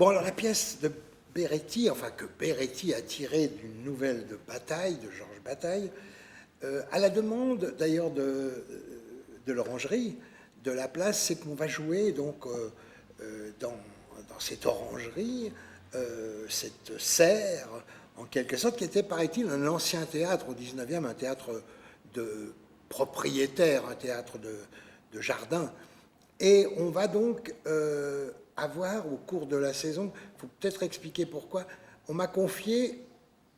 Bon, alors la pièce de Beretti, enfin que Beretti a tirée d'une nouvelle de Bataille, de Georges Bataille, à la demande d'ailleurs de l'orangerie, de la place, c'est qu'on va jouer donc dans cette orangerie, cette serre, en quelque sorte, qui était, paraît-il, un ancien théâtre au 19e, un théâtre de propriétaire, un théâtre de jardin. Et on va donc avoir, au cours de la saison, il faut peut-être expliquer pourquoi, on m'a confié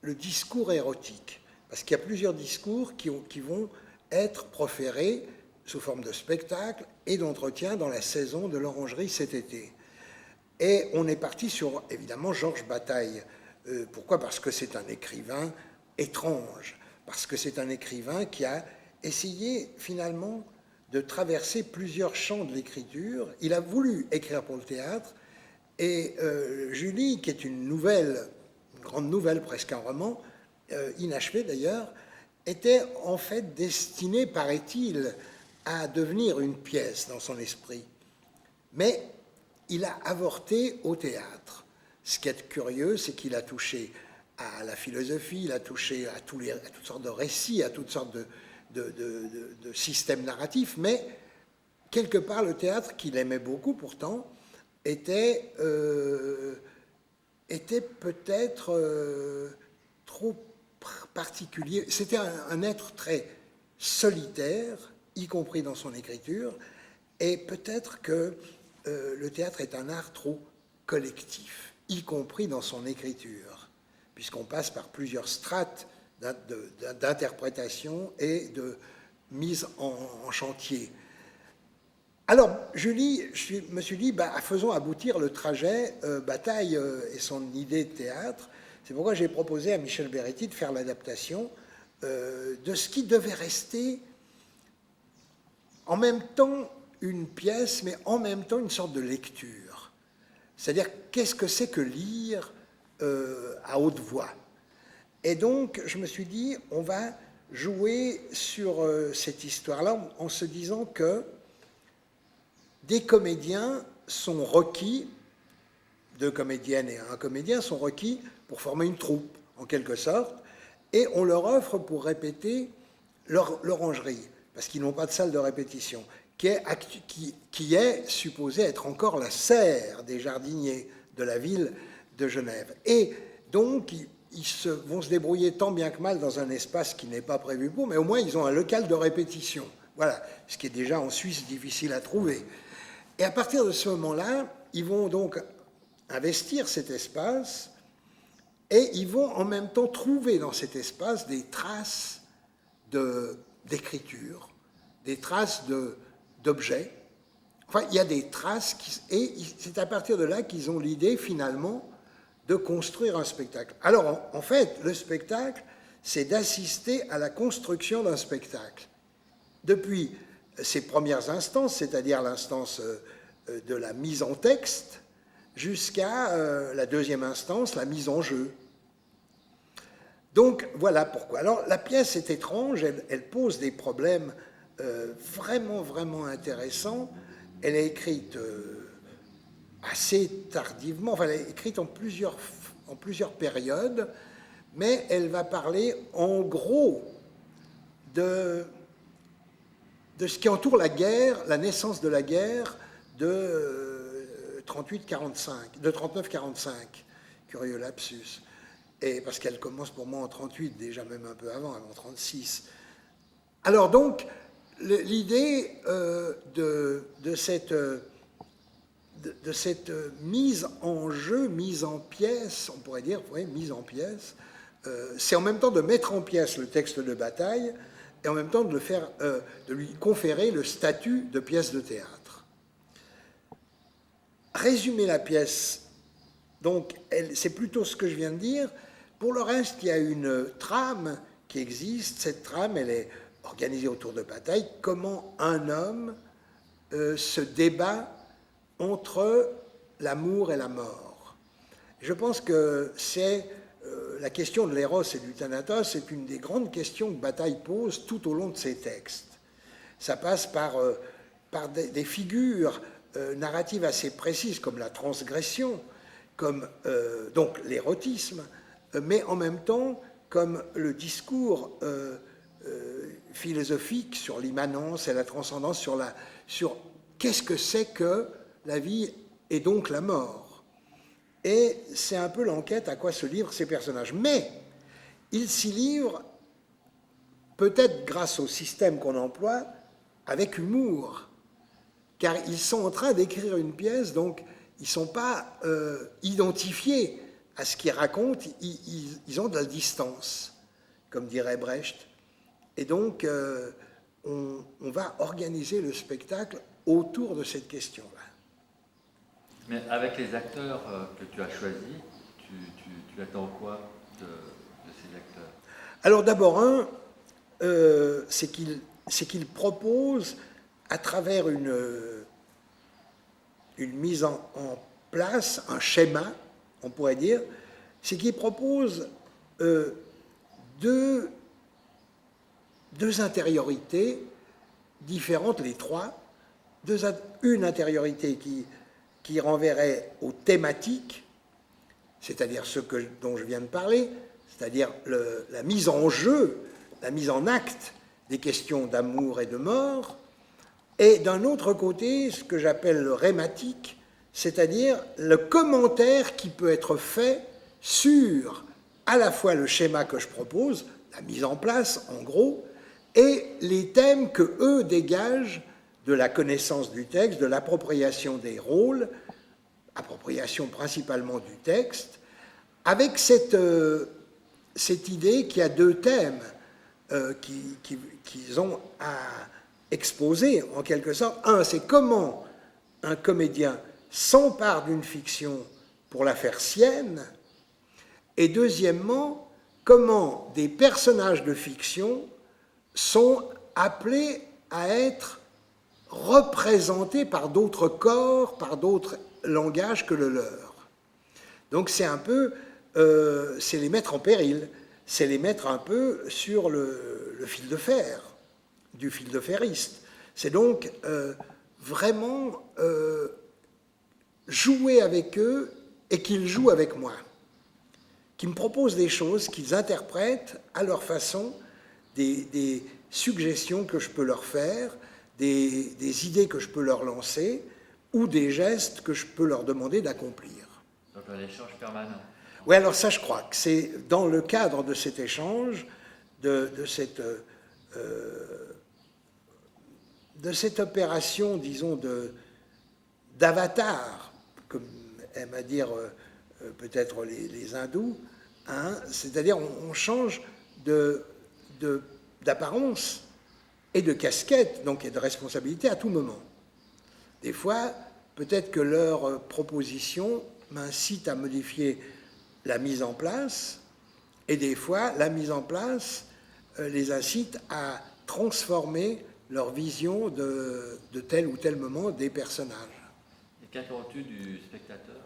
le discours érotique. Parce qu'il y a plusieurs discours qui vont être proférés sous forme de spectacle et d'entretien dans la saison de l'orangerie cet été. Et on est parti sur, évidemment, Georges Bataille. Pourquoi? Parce que c'est un écrivain étrange, parce que c'est un écrivain qui a essayé, finalement, de traverser plusieurs champs de l'écriture. Il a voulu écrire pour le théâtre, et Julie, qui est une grande nouvelle, presque un roman, inachevé d'ailleurs, était en fait destinée, paraît-il, à devenir une pièce dans son esprit. Mais il a avorté au théâtre. Ce qui est curieux, c'est qu'il a touché à la philosophie, il a touché à toutes sortes de récits, à toutes sortes de systèmes narratifs, mais quelque part, le théâtre, qu'il aimait beaucoup pourtant, était peut-être trop particulier. C'était un être très solitaire, y compris dans son écriture, et peut-être que le théâtre est un art trop collectif, y compris dans son écriture, puisqu'on passe par plusieurs strates d'interprétation et de mise en chantier. Alors, je me suis dit, faisons aboutir le trajet Bataille et son idée de théâtre. C'est pourquoi j'ai proposé à Michel Beretti de faire l'adaptation de ce qui devait rester en même temps une pièce, mais en même temps une sorte de lecture. C'est-à-dire, qu'est-ce que c'est que lire à haute voix? Et donc, je me suis dit, on va jouer sur cette histoire-là en se disant que des comédiens sont requis, 2 comédiennes et un comédien sont requis pour former une troupe, en quelque sorte, et on leur offre pour répéter l'orangerie, parce qu'ils n'ont pas de salle de répétition, qui est supposée être encore la serre des jardiniers de la ville de Genève. Et donc, ils vont se débrouiller tant bien que mal dans un espace qui n'est pas prévu pour, mais au moins ils ont un local de répétition. Voilà, ce qui est déjà en Suisse difficile à trouver. Et à partir de ce moment-là, ils vont donc investir cet espace et ils vont en même temps trouver dans cet espace des traces d'écriture, des traces d'objets. Enfin, il y a des traces, et c'est à partir de là qu'ils ont l'idée finalement de construire un spectacle. Alors, en fait, le spectacle, c'est d'assister à la construction d'un spectacle. Depuis ses premières instances, c'est-à-dire l'instance de la mise en texte, jusqu'à la deuxième instance, la mise en jeu. Donc, voilà pourquoi. Alors, la pièce est étrange, elle pose des problèmes vraiment, vraiment intéressants. Elle est écrite assez tardivement, enfin, elle est écrite en plusieurs périodes, mais elle va parler en gros de ce qui entoure la guerre, la naissance de la guerre de 39-45, curieux lapsus, et parce qu'elle commence pour moi en 38, déjà même un peu avant 36. Alors donc, l'idée de cette mise en jeu, mise en pièce, on pourrait dire, oui, mise en pièce, c'est en même temps de mettre en pièce le texte de Bataille et en même temps de lui conférer le statut de pièce de théâtre. Résumer la pièce, donc, c'est plutôt ce que je viens de dire. Pour le reste, il y a une trame qui existe. Cette trame, elle est organisée autour de Bataille. Comment un homme se débat entre l'amour et la mort. Je pense que c'est la question de l'éros et du thanatos, c'est une des grandes questions que Bataille pose tout au long de ses textes. Ça passe par des figures narratives assez précises, comme la transgression, comme donc l'érotisme, mais en même temps comme le discours philosophique sur l'immanence et la transcendance, sur qu'est-ce que c'est que la vie et donc la mort. Et c'est un peu l'enquête à quoi se livrent ces personnages. Mais ils s'y livrent, peut-être grâce au système qu'on emploie, avec humour, car ils sont en train d'écrire une pièce, donc ils ne sont pas identifiés à ce qu'ils racontent, ils ont de la distance, comme dirait Brecht. Et donc, on va organiser le spectacle autour de cette question-là. Mais avec les acteurs que tu as choisis, tu attends quoi de ces acteurs? Alors d'abord, c'est qu'il propose, à travers une mise en place, un schéma, on pourrait dire, c'est qu'il propose deux intériorités différentes, les trois. Une intériorité qui renverrait aux thématiques, c'est-à-dire dont je viens de parler, c'est-à-dire la mise en jeu, la mise en acte des questions d'amour et de mort, et d'un autre côté, ce que j'appelle le rématique, c'est-à-dire le commentaire qui peut être fait sur à la fois le schéma que je propose, la mise en place en gros, et les thèmes que eux dégagent de la connaissance du texte, de l'appropriation des rôles, appropriation principalement du texte, avec cette idée qu'il y a deux thèmes qu'ils ont à exposer en quelque sorte. Un, c'est comment un comédien s'empare d'une fiction pour la faire sienne, et deuxièmement, comment des personnages de fiction sont appelés à être représentés par d'autres corps, par d'autres langages que le leur. Donc c'est un peu, c'est les mettre en péril, c'est les mettre un peu sur le fil de fer, du fil de ferriste. C'est donc vraiment jouer avec eux et qu'ils jouent avec moi, qui me proposent des choses, qu'ils interprètent à leur façon, des suggestions que je peux leur faire, des idées que je peux leur lancer, ou des gestes que je peux leur demander d'accomplir. Donc un échange permanent. Oui, alors ça, je crois que c'est dans le cadre de cet échange, de cette opération, disons, d'avatar, comme aiment à dire peut-être les hindous, hein, c'est-à-dire on change d'apparence et de casquette, donc et de responsabilité à tout moment. Des fois, peut-être que leur proposition m'incite à modifier la mise en place, et des fois, la mise en place les incite à transformer leur vision de tel ou tel moment des personnages. Et qu'attends-tu du spectateur?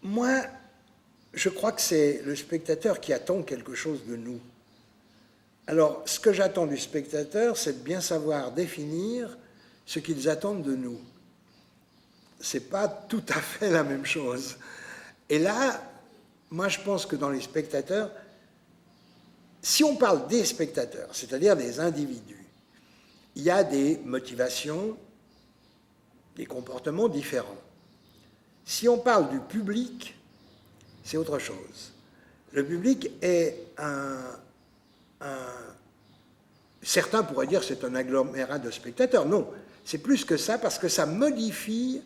Moi, je crois que c'est le spectateur qui attend quelque chose de nous. Alors, ce que j'attends du spectateur, c'est de bien savoir définir ce qu'ils attendent de nous. Ce n'est pas tout à fait la même chose. Et là, moi, je pense que dans les spectateurs, si on parle des spectateurs, c'est-à-dire des individus, il y a des motivations, des comportements différents. Si on parle du public, c'est autre chose. Le public est certains pourraient dire que c'est un agglomérat de spectateurs. Non, c'est plus que ça parce que ça modifie,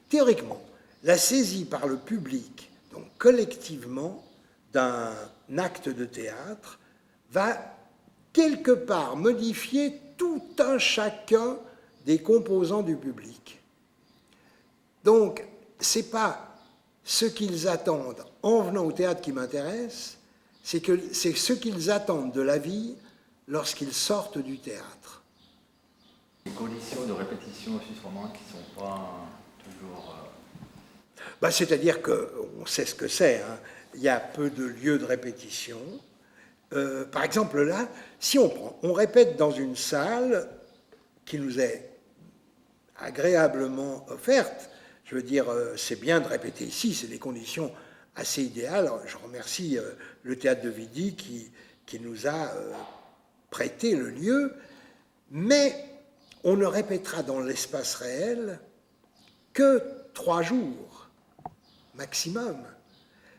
théoriquement, la saisie par le public, donc collectivement, d'un acte de théâtre, va quelque part modifier tout un chacun des composants du public. Donc, ce n'est pas ce qu'ils attendent en venant au théâtre qui m'intéresse, c'est ce qu'ils attendent de la vie lorsqu'ils sortent du théâtre. Les conditions de répétition aussi sûrement qui ne sont pas toujours... C'est-à-dire qu'on sait ce que c'est, hein. Il y a peu de lieux de répétition. Par exemple là, si on répète dans une salle qui nous est agréablement offerte, Je veux dire, c'est bien de répéter ici, c'est des conditions assez idéales. Je remercie le théâtre de Vidy qui nous a prêté le lieu, mais on ne répétera dans l'espace réel que 3 jours maximum.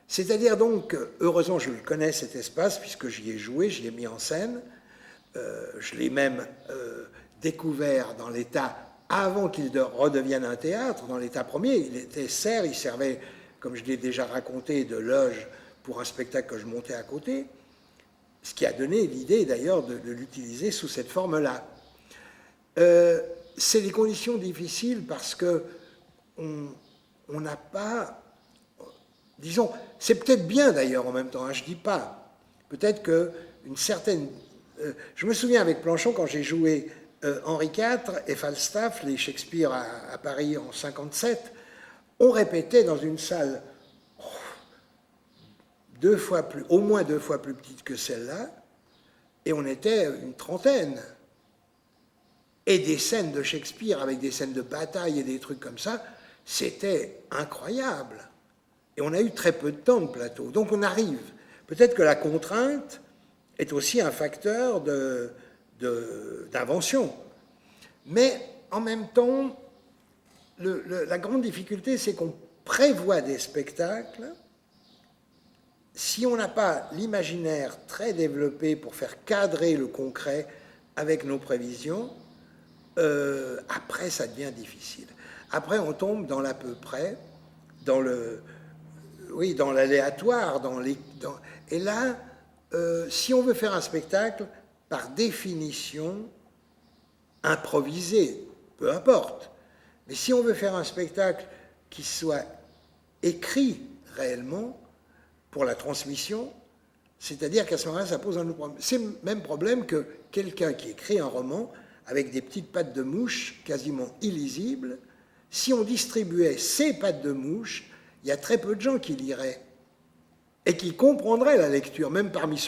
C'est-à-dire donc, heureusement je le connais cet espace, puisque j'y ai joué, j'y ai mis en scène, je l'ai même découvert dans l'état avant qu'il redevienne un théâtre, dans l'état premier. Il était serre, il servait, comme je l'ai déjà raconté, de loge pour un spectacle que je montais à côté, ce qui a donné l'idée d'ailleurs de l'utiliser sous cette forme-là. C'est des conditions difficiles parce que on n'a pas, disons, c'est peut-être bien d'ailleurs en même temps, hein, je ne dis pas, peut-être qu'une certaine... je me souviens avec Planchon, quand j'ai joué Henri IV et Falstaff, les Shakespeare à Paris en 1957, on répétait dans une salle au moins 2 fois plus petite que celle-là, et on était une trentaine. Et des scènes de Shakespeare avec des scènes de bataille et des trucs comme ça, c'était incroyable. Et on a eu très peu de temps de plateau. Donc on arrive. Peut-être que la contrainte est aussi un facteur d'invention. Mais en même temps, la grande difficulté, c'est qu'on prévoit des spectacles. Si on n'a pas l'imaginaire très développé pour faire cadrer le concret avec nos prévisions, après, ça devient difficile. Après, on tombe dans l'à peu près, dans l'aléatoire, et là, si on veut faire un spectacle, par définition, improvisé, peu importe, mais si on veut faire un spectacle qui soit écrit réellement pour la transmission, c'est-à-dire qu'à ce moment-là, ça pose un autre problème. C'est le même problème que quelqu'un qui écrit un roman avec des petites pattes de mouche quasiment illisibles. Si on distribuait ces pattes de mouche, il y a très peu de gens qui liraient et qui comprendraient la lecture, même parmi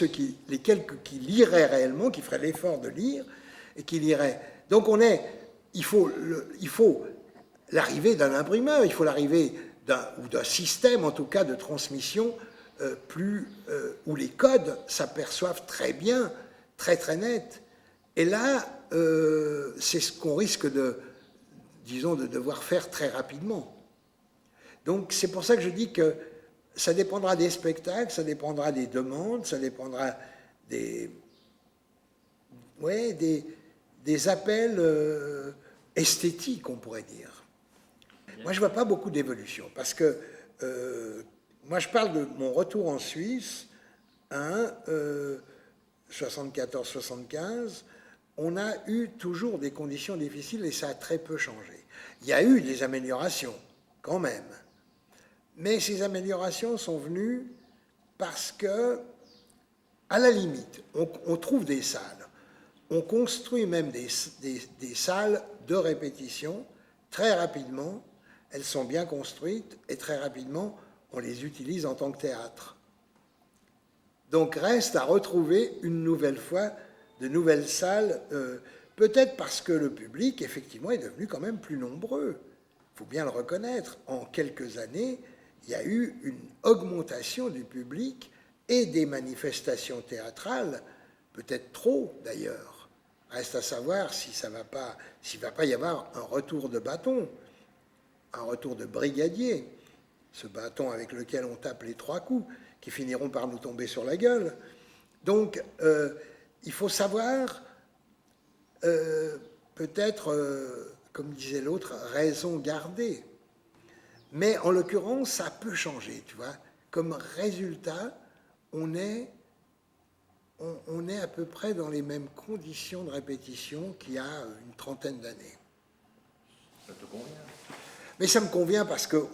les quelques qui liraient réellement, qui feraient l'effort de lire et qui liraient. Donc il faut l'arrivée d'un imprimeur, il faut l'arrivée d'un système, en tout cas, de transmission où les codes s'aperçoivent très bien, très très net. Et là, c'est ce qu'on risque de devoir faire très rapidement. Donc c'est pour ça que je dis que ça dépendra des spectacles, ça dépendra des demandes, ça dépendra des appels esthétiques, on pourrait dire. Moi, je ne vois pas beaucoup d'évolution, parce que moi, je parle de mon retour en Suisse, 74-75, on a eu toujours des conditions difficiles et ça a très peu changé. Il y a eu des améliorations, quand même. Mais ces améliorations sont venues parce que, à la limite, on trouve des salles. On construit même des salles de répétition très rapidement. Elles sont bien construites et très rapidement, on les utilise en tant que théâtre. Donc reste à retrouver une nouvelle fois de nouvelles salles, peut-être parce que le public, effectivement, est devenu quand même plus nombreux. Il faut bien le reconnaître. En quelques années, il y a eu une augmentation du public et des manifestations théâtrales, peut-être trop d'ailleurs. Reste à savoir s'il ne va pas y avoir un retour de bâton, un retour de brigadier, ce bâton avec lequel on tape les 3 coups, qui finiront par nous tomber sur la gueule. Donc, il faut savoir, peut-être, comme disait l'autre, raison garder. Mais en l'occurrence, ça peut changer, tu vois. Comme résultat, on est à peu près dans les mêmes conditions de répétition qu'il y a une trentaine d'années. Ça te convient? Mais ça me convient parce que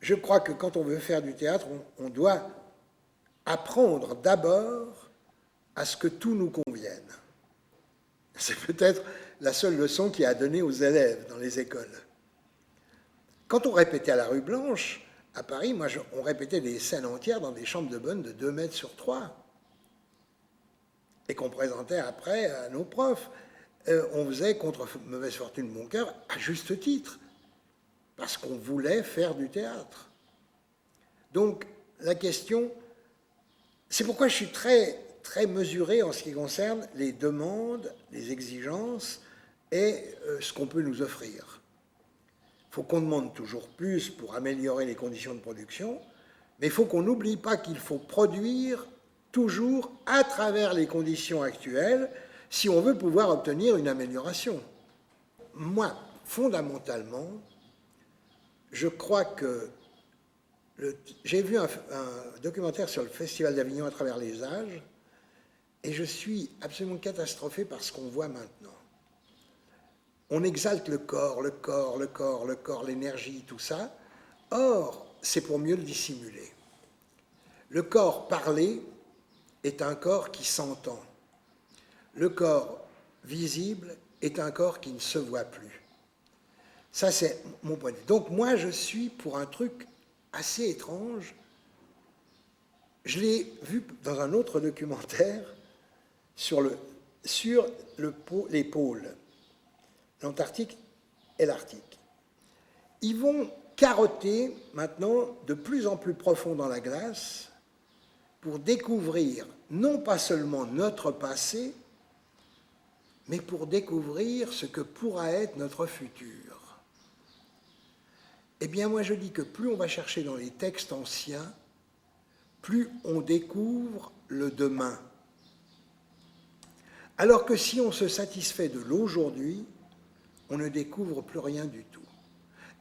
je crois que quand on veut faire du théâtre, on doit apprendre d'abord à ce que tout nous convienne. C'est peut-être la seule leçon qu'il y a à donner aux élèves dans les écoles. Quand on répétait à la rue Blanche, à Paris, on répétait des scènes entières dans des chambres de bonne de 2 mètres sur 3. Et qu'on présentait après à nos profs. On faisait contre mauvaise fortune bon cœur, à juste titre. parce qu'on voulait faire du théâtre. Donc, la question, c'est pourquoi je suis très, très mesuré en ce qui concerne les demandes, les exigences et ce qu'on peut nous offrir. Il faut qu'on demande toujours plus pour améliorer les conditions de production, mais il faut qu'on n'oublie pas qu'il faut produire toujours à travers les conditions actuelles si on veut pouvoir obtenir une amélioration. Moi, fondamentalement, je crois que j'ai vu un documentaire sur le Festival d'Avignon à travers les âges, et je suis absolument catastrophé par ce qu'on voit maintenant. On exalte le corps, le corps, le corps, le corps, l'énergie, tout ça. Or, c'est pour mieux le dissimuler. Le corps parlé est un corps qui s'entend. Le corps visible est un corps qui ne se voit plus. Ça, c'est mon point de vue. Donc, moi, je suis pour un truc assez étrange. Je l'ai vu dans un autre documentaire sur les pôles, l'Antarctique et l'Arctique. Ils vont carotter maintenant de plus en plus profond dans la glace pour découvrir non pas seulement notre passé, mais pour découvrir ce que pourra être notre futur. Eh bien, moi, je dis que plus on va chercher dans les textes anciens, plus on découvre le demain. Alors que si on se satisfait de l'aujourd'hui, on ne découvre plus rien du tout.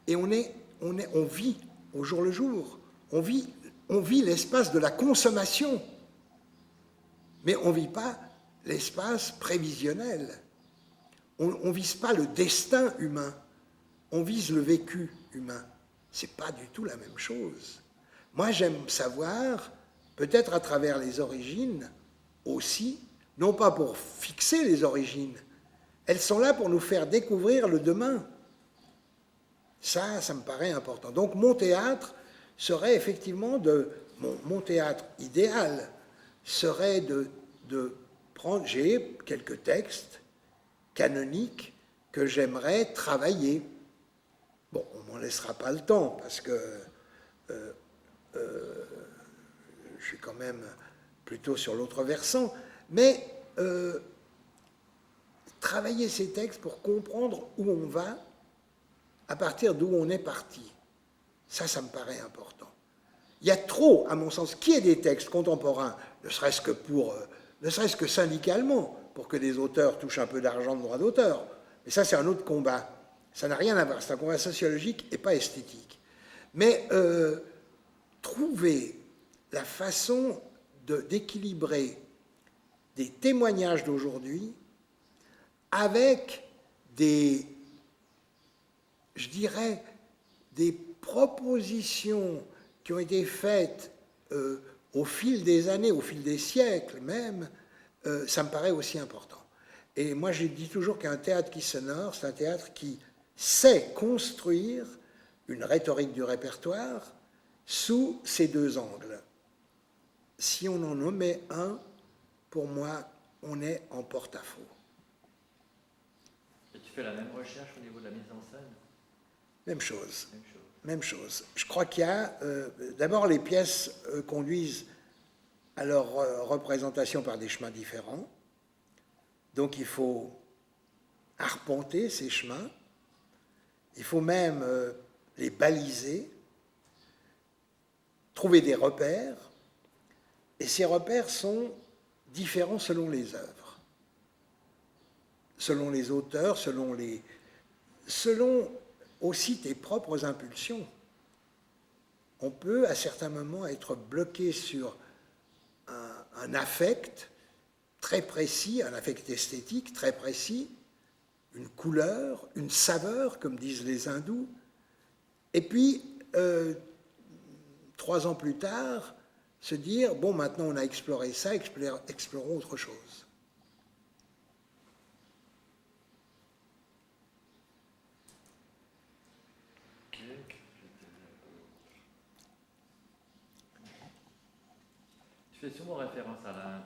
Et on vit au jour le jour. On vit l'espace de la consommation. Mais on ne vit pas l'espace prévisionnel. On ne vise pas le destin humain. On vise le vécu humain. Ce n'est pas du tout la même chose. Moi, j'aime savoir, peut-être à travers les origines aussi, non pas pour fixer les origines, elles sont là pour nous faire découvrir le demain. Ça me paraît important. Donc mon théâtre serait effectivement mon théâtre idéal serait de prendre, j'ai quelques textes canoniques que j'aimerais travailler. Bon, on ne m'en laissera pas le temps parce que je suis quand même plutôt sur l'autre versant, mais travailler ces textes pour comprendre où on va à partir d'où on est parti. Ça me paraît important. Il y a trop, à mon sens, qu'il y ait des textes contemporains, ne serait-ce que syndicalement, pour que les auteurs touchent un peu d'argent de droit d'auteur. Mais ça, c'est un autre combat. Ça n'a rien à voir. C'est un combat sociologique et pas esthétique. Mais trouver la façon d'équilibrer des témoignages d'aujourd'hui avec des propositions qui ont été faites au fil des années, au fil des siècles même, ça me paraît aussi important. Et moi, je dis toujours qu'un théâtre qui s'honore, c'est un théâtre qui sait construire une rhétorique du répertoire sous ces deux angles. Si on en omet un, pour moi, on est en porte-à-faux. Et tu fais la même recherche au niveau de la mise en scène ? Même chose. Même chose. Je crois qu'il y a... d'abord, les pièces conduisent à leur représentation par des chemins différents. Donc, il faut arpenter ces chemins. Il faut même les baliser, trouver des repères. Et ces repères sont différents selon les œuvres, selon les auteurs, selon aussi tes propres impulsions. On peut, à certains moments, être bloqué sur un affect très précis, un affect esthétique très précis, une couleur, une saveur, comme disent les hindous, et puis, 3 ans plus tard, se dire, bon, maintenant on a exploré ça, explorons autre chose. Tu fais souvent référence à l'Inde,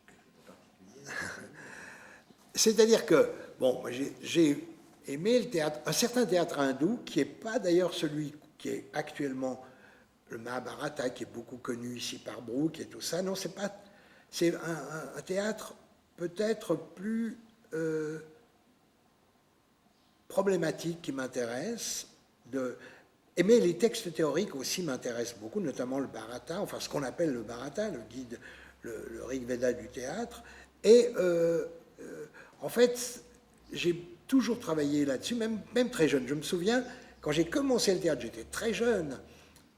quelque chose de particulier. C'est-à-dire que, bon, j'ai aimer le théâtre, un certain théâtre hindou, qui n'est pas d'ailleurs celui qui est actuellement le Mahabharata, qui est beaucoup connu ici par Brooke et tout ça. Non, c'est pas. C'est un théâtre peut-être plus problématique qui m'intéresse. Mais les textes théoriques aussi m'intéressent beaucoup, notamment le Bharata, enfin ce qu'on appelle le Bharata, le guide, le Rig Veda du théâtre. Et en fait, j'ai toujours travaillé là-dessus, même très jeune. Je me souviens, quand j'ai commencé le théâtre, j'étais très jeune,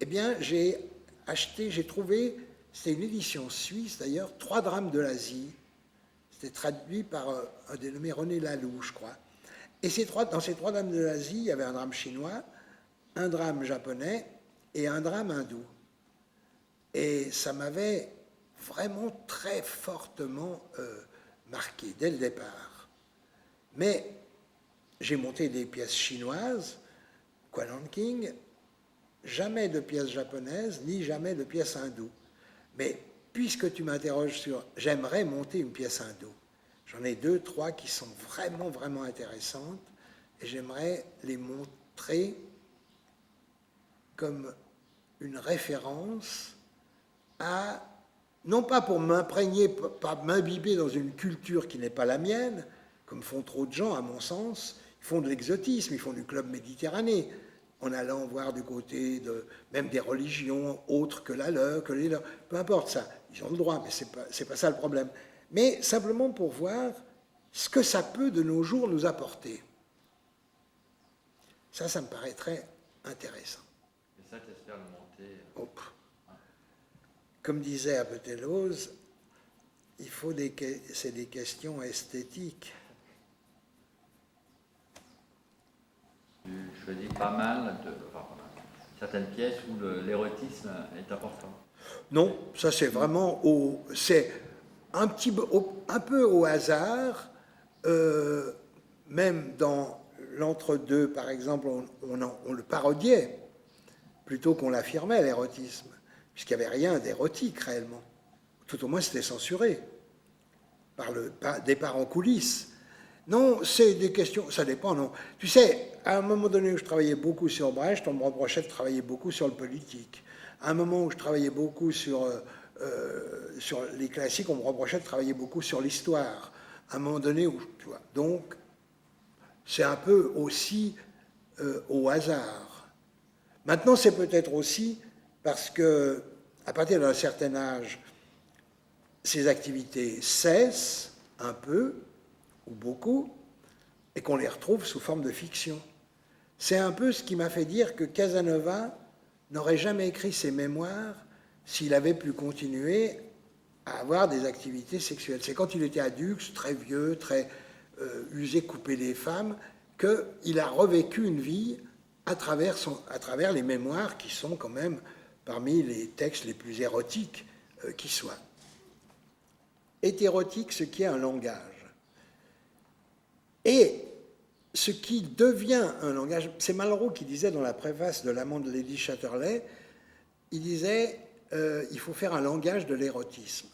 eh bien, j'ai trouvé, c'était une édition suisse d'ailleurs, 3 drames de l'Asie. C'était traduit par un dénommé René Laloux, je crois. Et dans ces 3 drames de l'Asie, il y avait un drame chinois, un drame japonais et un drame hindou. Et ça m'avait vraiment très fortement marqué dès le départ. Mais j'ai monté des pièces chinoises, Quan An King, jamais de pièces japonaises, ni jamais de pièces hindoues. Mais puisque tu m'interroges sur « j'aimerais monter une pièce hindoue », j'en ai 2, 3 qui sont vraiment, vraiment intéressantes, et j'aimerais les montrer comme une référence à, non pas pour m'imprégner, pas m'imbiber dans une culture qui n'est pas la mienne, comme font trop de gens, à mon sens. Ils font de l'exotisme, ils font du club méditerranéen, en allant voir du côté même des religions autres que la leur, que les leurs. Peu importe ça, ils ont le droit, mais c'est pas ça le problème. Mais simplement pour voir ce que ça peut de nos jours nous apporter. Ça me paraît très intéressant. Et ça, t'espères le monter Comme disait Apetelos, c'est des questions esthétiques. Tu choisis pas mal certaines pièces où l'érotisme est important. Non, ça c'est vraiment c'est un peu au hasard, même dans l'entre-deux, par exemple, on le parodiait plutôt qu'on l'affirmait, l'érotisme, puisqu'il n'y avait rien d'érotique réellement. Tout au moins, c'était censuré par le départ en coulisses. Non, c'est des questions, ça dépend, non. Tu sais, à un moment donné où je travaillais beaucoup sur Brecht, on me reprochait de travailler beaucoup sur le politique. À un moment où je travaillais beaucoup sur les classiques, on me reprochait de travailler beaucoup sur l'histoire. À un moment donné où, tu vois, donc, c'est un peu aussi au hasard. Maintenant, c'est peut-être aussi parce que, à partir d'un certain âge, ces activités cessent un peu, ou beaucoup, et qu'on les retrouve sous forme de fiction. C'est un peu ce qui m'a fait dire que Casanova n'aurait jamais écrit ses mémoires s'il avait pu continuer à avoir des activités sexuelles. C'est quand il était adulte, très vieux, très usé, coupé des femmes, qu'il a revécu une vie à travers les mémoires qui sont quand même parmi les textes les plus érotiques qui soient. Est érotique ce qui est un langage. Et ce qui devient un langage, c'est Malraux qui disait dans la préface de l'amant de Lady Chatterley, il disait il faut faire un langage de l'érotisme.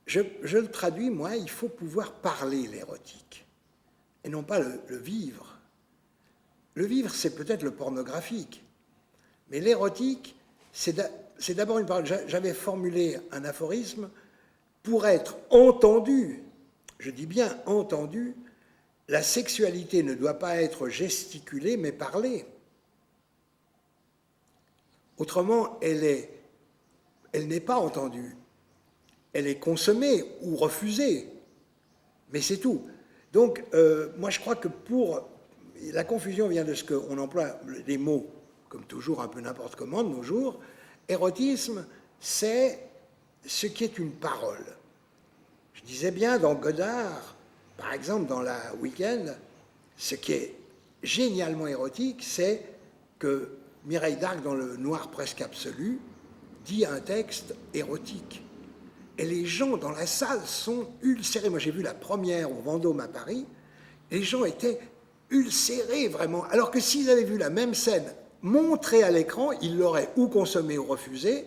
Je le traduis, moi, il faut pouvoir parler l'érotique, et non pas le vivre. Le vivre, c'est peut-être le pornographique, mais l'érotique, c'est d'abord une parole. J'avais formulé un aphorisme pour être entendu, je dis bien entendu. La sexualité ne doit pas être gesticulée, mais parlée. Autrement, elle n'est pas entendue. Elle est consommée ou refusée. Mais c'est tout. Donc, moi, je crois que la confusion vient de ce qu'on emploie des mots, comme toujours, un peu n'importe comment de nos jours. Érotisme, c'est ce qui est une parole. Je disais bien dans Godard, par exemple, dans la Week-end, ce qui est génialement érotique, c'est que Mireille d'Arc, dans le noir presque absolu, dit un texte érotique. Et les gens dans la salle sont ulcérés. Moi, j'ai vu la première au Vendôme à Paris. Les gens étaient ulcérés, vraiment. Alors que s'ils avaient vu la même scène montrée à l'écran, ils l'auraient ou consommée ou refusée.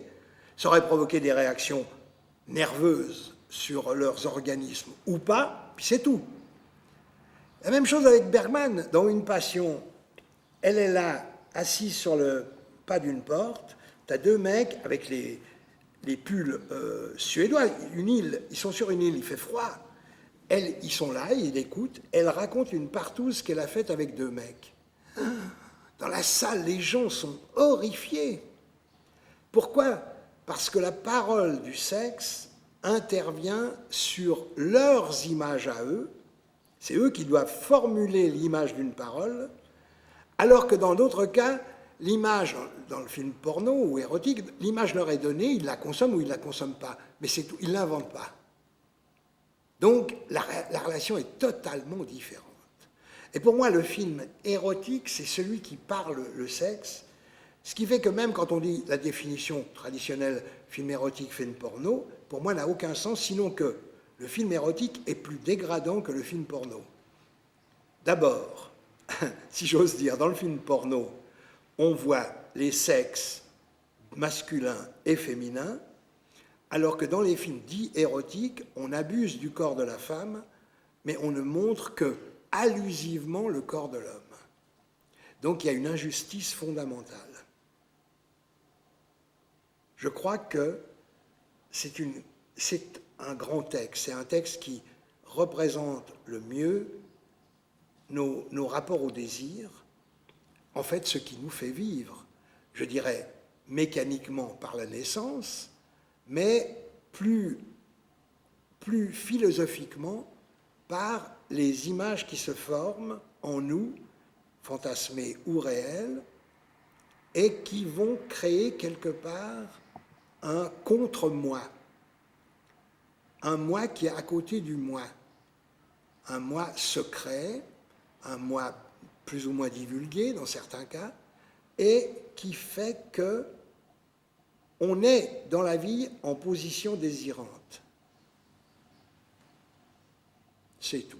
Ça aurait provoqué des réactions nerveuses sur leurs organismes ou pas, puis c'est tout. La même chose avec Bergman, dans Une passion. Elle est là, assise sur le pas d'une porte. Tu as deux mecs avec les pulls suédois, une île, ils sont sur une île, il fait froid. Ils sont là, ils l'écoutent. Elle raconte une partouze qu'elle a faite avec deux mecs. Dans la salle, les gens sont horrifiés. Pourquoi? Parce que la parole du sexe intervient sur leurs images à eux. C'est eux qui doivent formuler l'image d'une parole, alors que dans d'autres cas, l'image, dans le film porno ou érotique, l'image leur est donnée, ils la consomment ou ils ne la consomment pas. Mais c'est tout, ils ne l'inventent pas. Donc la relation est totalement différente. Et pour moi, le film érotique, c'est celui qui parle le sexe, ce qui fait que même quand on dit la définition traditionnelle film érotique, film porno, pour moi, n'a aucun sens, sinon que le film érotique est plus dégradant que le film porno. D'abord, si j'ose dire, dans le film porno, on voit les sexes masculins et féminins, alors que dans les films dits érotiques, on abuse du corps de la femme, mais on ne montre que allusivement le corps de l'homme. Donc il y a une injustice fondamentale. Je crois que c'est un grand texte, c'est un texte qui représente le mieux nos rapports au désir, en fait ce qui nous fait vivre, je dirais mécaniquement par la naissance, mais plus philosophiquement par les images qui se forment en nous, fantasmées ou réelles, et qui vont créer quelque part un contre-moi, un moi qui est à côté du moi, un moi secret, un moi plus ou moins divulgué dans certains cas, et qui fait que on est dans la vie en position désirante. C'est tout.